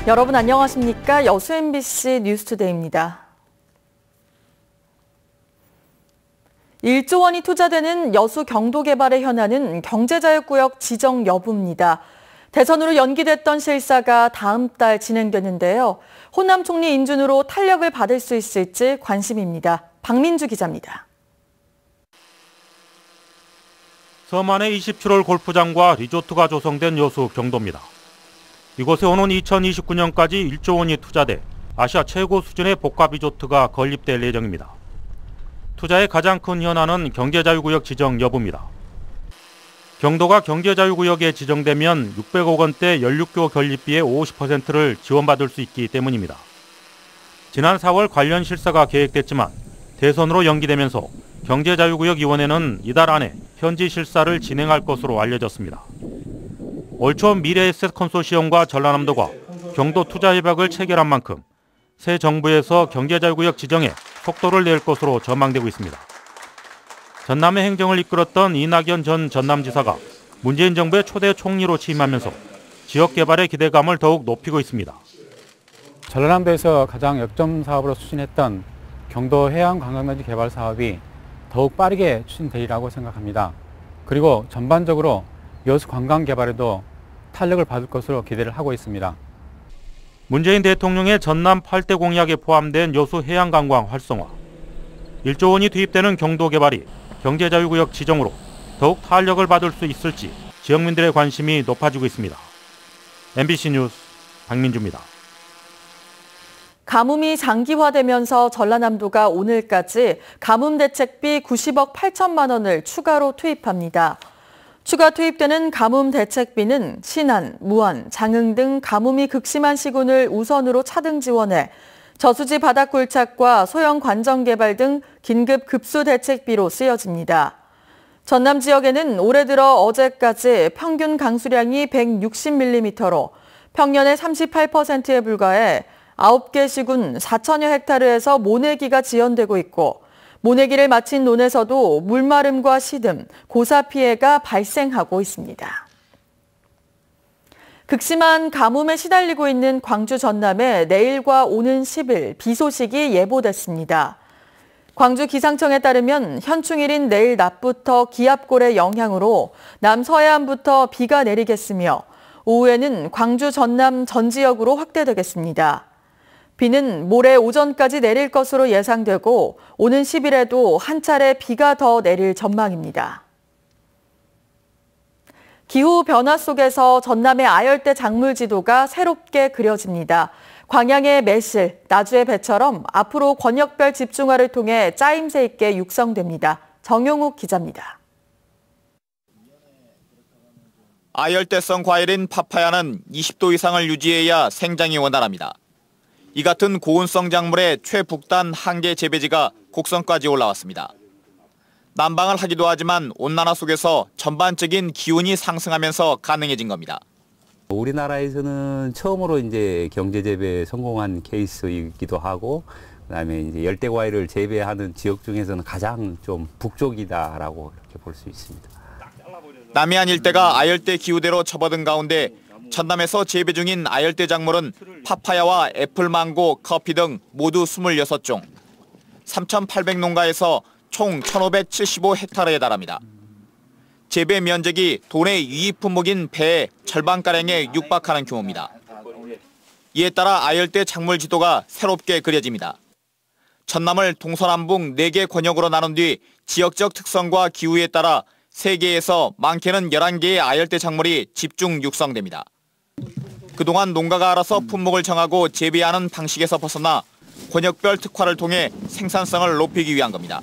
여러분 안녕하십니까? 여수 MBC 뉴스투데이입니다. 1조 원이 투자되는 여수 경도 개발의 현안은 경제자유구역 지정 여부입니다. 대선으로 연기됐던 실사가 다음 달 진행되는데요. 호남 총리 인준으로 탄력을 받을 수 있을지 관심입니다. 박민주 기자입니다. 서만의 27홀 골프장과 리조트가 조성된 여수 경도입니다. 이곳에 오는 2029년까지 1조 원이 투자돼 아시아 최고 수준의 복합 리조트가 건립될 예정입니다. 투자의 가장 큰 현안은 경제자유구역 지정 여부입니다. 경도가 경제자유구역에 지정되면 600억 원대 연륙교 건립비의 50%를 지원받을 수 있기 때문입니다. 지난 4월 관련 실사가 계획됐지만 대선으로 연기되면서 경제자유구역위원회는 이달 안에 현지 실사를 진행할 것으로 알려졌습니다. 올 초 미래에셋 컨소시엄과 전라남도가 경도 투자 협약을 체결한 만큼 새 정부에서 경제자유구역 지정에 속도를 낼 것으로 전망되고 있습니다. 전남의 행정을 이끌었던 이낙연 전 전남지사가 문재인 정부의 초대 총리로 취임하면서 지역 개발의 기대감을 더욱 높이고 있습니다. 전라남도에서 가장 역점 사업으로 추진했던 경도 해양 관광단지 개발 사업이 더욱 빠르게 추진되리라고 생각합니다. 그리고 전반적으로 여수 관광 개발에도 탄력을 받을 것으로 기대를 하고 있습니다. 문재인 대통령의 전남 8대 공약에 포함된 여수 해양관광 활성화, 1조 원이 투입되는 경도 개발이 경제자유구역 지정으로 더욱 탄력을 받을 수 있을지 지역민들의 관심이 높아지고 있습니다. MBC 뉴스 박민주입니다. 가뭄이 장기화되면서 전라남도가 오늘까지 가뭄 대책비 90억 8천만 원을 추가로 투입합니다. 추가 투입되는 가뭄 대책비는 신안, 무안, 장흥 등 가뭄이 극심한 시군을 우선으로 차등 지원해 저수지 바닥 굴착과 소형 관정 개발 등 긴급 급수 대책비로 쓰여집니다. 전남 지역에는 올해 들어 어제까지 평균 강수량이 160mm로 평년의 38%에 불과해 9개 시군 4천여 헥타르에서 모내기가 지연되고 있고 모내기를 마친 논에서도 물마름과 시듬, 고사 피해가 발생하고 있습니다. 극심한 가뭄에 시달리고 있는 광주 전남에 내일과 오는 10일 비 소식이 예보됐습니다. 광주 기상청에 따르면 현충일인 내일 낮부터 기압골의 영향으로 남서해안부터 비가 내리겠으며 오후에는 광주 전남 전 지역으로 확대되겠습니다. 비는 모레 오전까지 내릴 것으로 예상되고 오는 10일에도 한 차례 비가 더 내릴 전망입니다. 기후 변화 속에서 전남의 아열대 작물 지도가 새롭게 그려집니다. 광양의 매실, 나주의 배처럼 앞으로 권역별 집중화를 통해 짜임새 있게 육성됩니다. 정용욱 기자입니다. 아열대성 과일인 파파야는 20도 이상을 유지해야 생장이 원활합니다. 이 같은 고온성 작물의 최북단 한계 재배지가 곡선까지 올라왔습니다. 난방을 하기도 하지만 온난화 속에서 전반적인 기온이 상승하면서 가능해진 겁니다. 우리나라에서는 처음으로 이제 경제 재배에 성공한 케이스이기도 하고, 그다음에 이제 열대 과일을 재배하는 지역 중에서는 가장 좀 북쪽이다라고 이렇게 볼 수 있습니다. 남해안 일대가 아열대 기후대로 접어든 가운데 전남에서 재배 중인 아열대 작물은 파파야와 애플망고, 커피 등 모두 26종, 3,800농가에서 총 1,575헥타르에 달합니다. 재배 면적이 도내 유입 품목인 배의 절반가량에 육박하는 규모입니다. 이에 따라 아열대 작물 지도가 새롭게 그려집니다. 전남을 동서남북 4개 권역으로 나눈 뒤 지역적 특성과 기후에 따라 3개에서 많게는 11개의 아열대 작물이 집중 육성됩니다. 그동안 농가가 알아서 품목을 정하고 재배하는 방식에서 벗어나 권역별 특화를 통해 생산성을 높이기 위한 겁니다.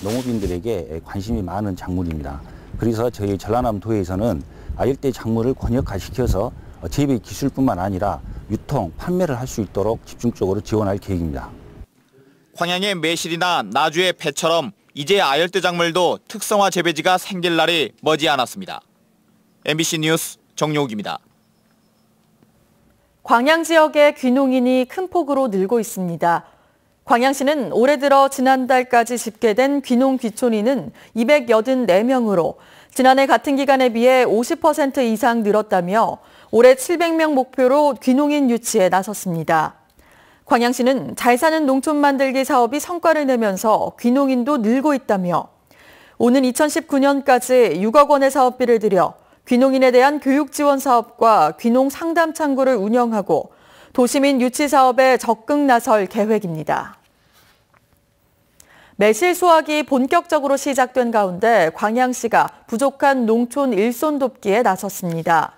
농업인들에게 관심이 많은 작물입니다. 그래서 저희 전라남도에서는 아열대 작물을 권역화시켜서 재배 기술뿐만 아니라 유통, 판매를 할 수 있도록 집중적으로 지원할 계획입니다. 광양의 매실이나 나주의 배처럼 이제 아열대 작물도 특성화 재배지가 생길 날이 머지않았습니다. MBC 뉴스 정용욱입니다. 광양 지역의 귀농인이 큰 폭으로 늘고 있습니다. 광양시는 올해 들어 지난달까지 집계된 귀농 귀촌인은 284명으로 지난해 같은 기간에 비해 50% 이상 늘었다며 올해 700명 목표로 귀농인 유치에 나섰습니다. 광양시는 잘 사는 농촌 만들기 사업이 성과를 내면서 귀농인도 늘고 있다며 오는 2019년까지 6억 원의 사업비를 들여 귀농인에 대한 교육 지원 사업과 귀농 상담 창구를 운영하고 도시민 유치 사업에 적극 나설 계획입니다. 매실 수확이 본격적으로 시작된 가운데 광양시가 부족한 농촌 일손 돕기에 나섰습니다.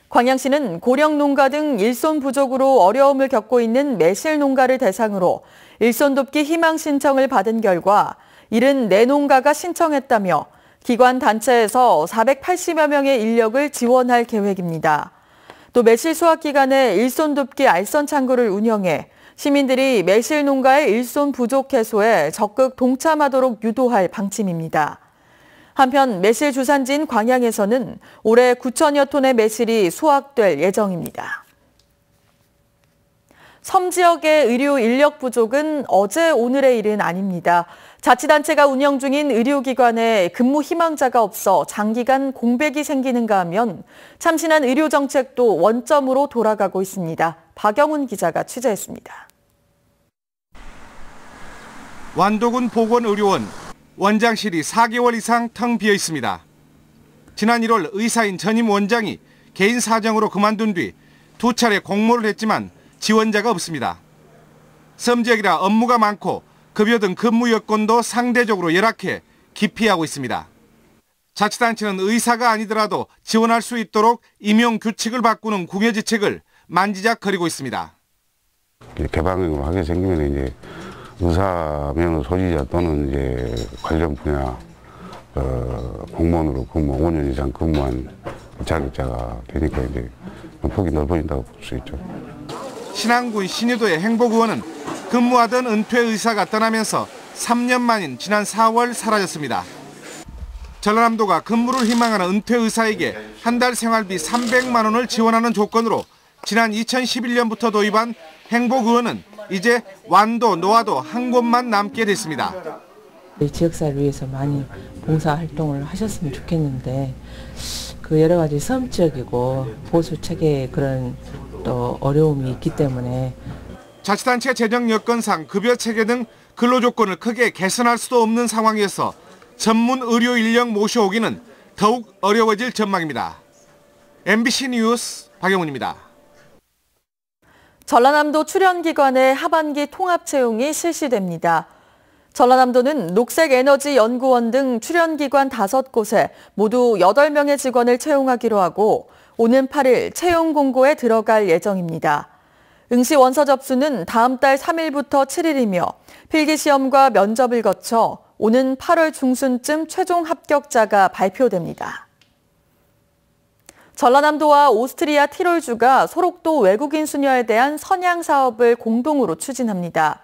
광양시는 고령 농가 등 일손 부족으로 어려움을 겪고 있는 매실 농가를 대상으로 일손 돕기 희망 신청을 받은 결과 74농가가 신청했다며 기관 단체에서 480여 명의 인력을 지원할 계획입니다. 또 매실 수확 기간에 일손 돕기 알선 창구를 운영해 시민들이 매실 농가의 일손 부족 해소에 적극 동참하도록 유도할 방침입니다. 한편 매실 주산지인 광양에서는 올해 9천여 톤의 매실이 수확될 예정입니다. 섬 지역의 의료 인력 부족은 어제 오늘의 일은 아닙니다. 자치단체가 운영 중인 의료기관에 근무 희망자가 없어 장기간 공백이 생기는가 하면 참신한 의료정책도 원점으로 돌아가고 있습니다. 박영훈 기자가 취재했습니다. 완도군 보건의료원 원장실이 4개월 이상 텅 비어 있습니다. 지난 1월 의사인 전임 원장이 개인 사정으로 그만둔 뒤 2차례 공모를 했지만 지원자가 없습니다. 섬 지역이라 업무가 많고 급여 등 근무 여건도 상대적으로 열악해 기피하고 있습니다. 자치단체는 의사가 아니더라도 지원할 수 있도록 임용 규칙을 바꾸는 궁여지책을 만지작거리고 있습니다. 개방으로 하게 생기면 이제 의사 면허 소지자 또는 이제 관련 분야 공무원으로 근무 5년 이상 근무한 자격자가 되니까 이제 폭이 넓어진다고 볼 수 있죠. 신안군 신유도의 행복의원은 근무하던 은퇴 의사가 떠나면서 3년 만인 지난 4월 사라졌습니다. 전라남도가 근무를 희망하는 은퇴 의사에게 한 달 생활비 300만 원을 지원하는 조건으로 지난 2011년부터 도입한 행복의원은 이제 완도, 노화도 한 곳만 남게 됐습니다. 지역사회를 위해서 많이 봉사활동을 하셨으면 좋겠는데 그 여러 가지 섬 지역이고 보수 체계의 그런 또 어려움이 있기 때문에 자치단체 재정 여건상 급여 체계 등 근로조건을 크게 개선할 수도 없는 상황에서 전문 의료 인력 모셔오기는 더욱 어려워질 전망입니다. MBC 뉴스 박영훈입니다. 전라남도 출연기관의 하반기 통합 채용이 실시됩니다. 전라남도는 녹색에너지연구원 등 출연기관 5곳에 모두 8명의 직원을 채용하기로 하고 오는 8일 채용 공고에 들어갈 예정입니다. 응시 원서 접수는 다음 달 3일부터 7일이며 필기시험과 면접을 거쳐 오는 8월 중순쯤 최종 합격자가 발표됩니다. 전라남도와 오스트리아 티롤주가 소록도 외국인 수녀에 대한 선양 사업을 공동으로 추진합니다.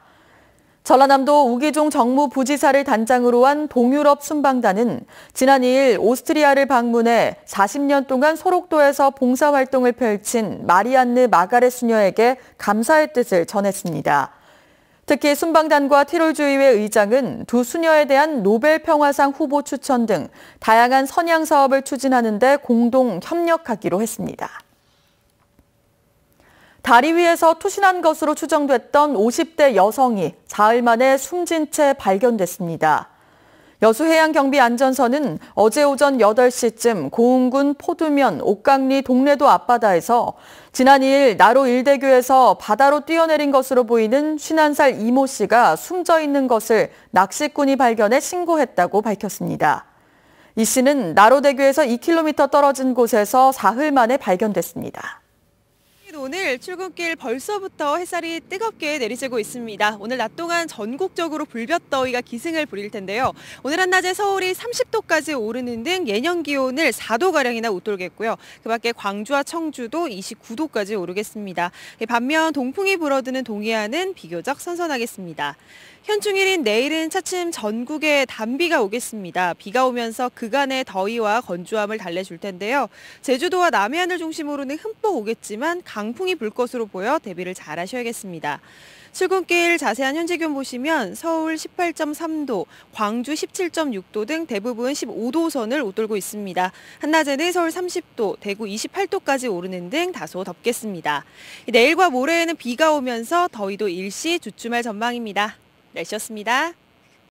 전라남도 우기종 정무부지사를 단장으로 한 동유럽 순방단은 지난 2일 오스트리아를 방문해 40년 동안 소록도에서 봉사활동을 펼친 마리안느 마가렛 수녀에게 감사의 뜻을 전했습니다. 특히 순방단과 티롤주의회 의장은 두 수녀에 대한 노벨 평화상 후보 추천 등 다양한 선양 사업을 추진하는 데 공동 협력하기로 했습니다. 다리 위에서 투신한 것으로 추정됐던 50대 여성이 사흘 만에 숨진 채 발견됐습니다. 여수해양경비안전선은 어제 오전 8시쯤 고흥군 포두면 옥강리 동래도 앞바다에서 지난 2일 나로 일대교에서 바다로 뛰어내린 것으로 보이는 51살 이모 씨가 숨져 있는 것을 낚시꾼이 발견해 신고했다고 밝혔습니다. 이 씨는 나로대교에서 2km 떨어진 곳에서 사흘 만에 발견됐습니다. 오늘 출근길 벌써부터 햇살이 뜨겁게 내리쬐고 있습니다. 오늘 낮 동안 전국적으로 불볕더위가 기승을 부릴 텐데요. 오늘 한낮에 서울이 30도까지 오르는 등 예년 기온을 4도가량이나 웃돌겠고요. 그 밖에 광주와 청주도 29도까지 오르겠습니다. 반면 동풍이 불어드는 동해안은 비교적 선선하겠습니다. 현충일인 내일은 차츰 전국에 단비가 오겠습니다. 비가 오면서 그간의 더위와 건조함을 달래줄 텐데요. 제주도와 남해안을 중심으로는 흠뻑 오겠지만 강풍이 불 것으로 보여 대비를 잘 하셔야겠습니다. 출근길 자세한 현재 기온 보시면 서울 18.3도, 광주 17.6도 등 대부분 15도 선을 웃돌고 있습니다. 한낮에는 서울 30도, 대구 28도까지 오르는 등 다소 덥겠습니다. 내일과 모레에는 비가 오면서 더위도 일시 주춤할 전망입니다. 날씨였습니다.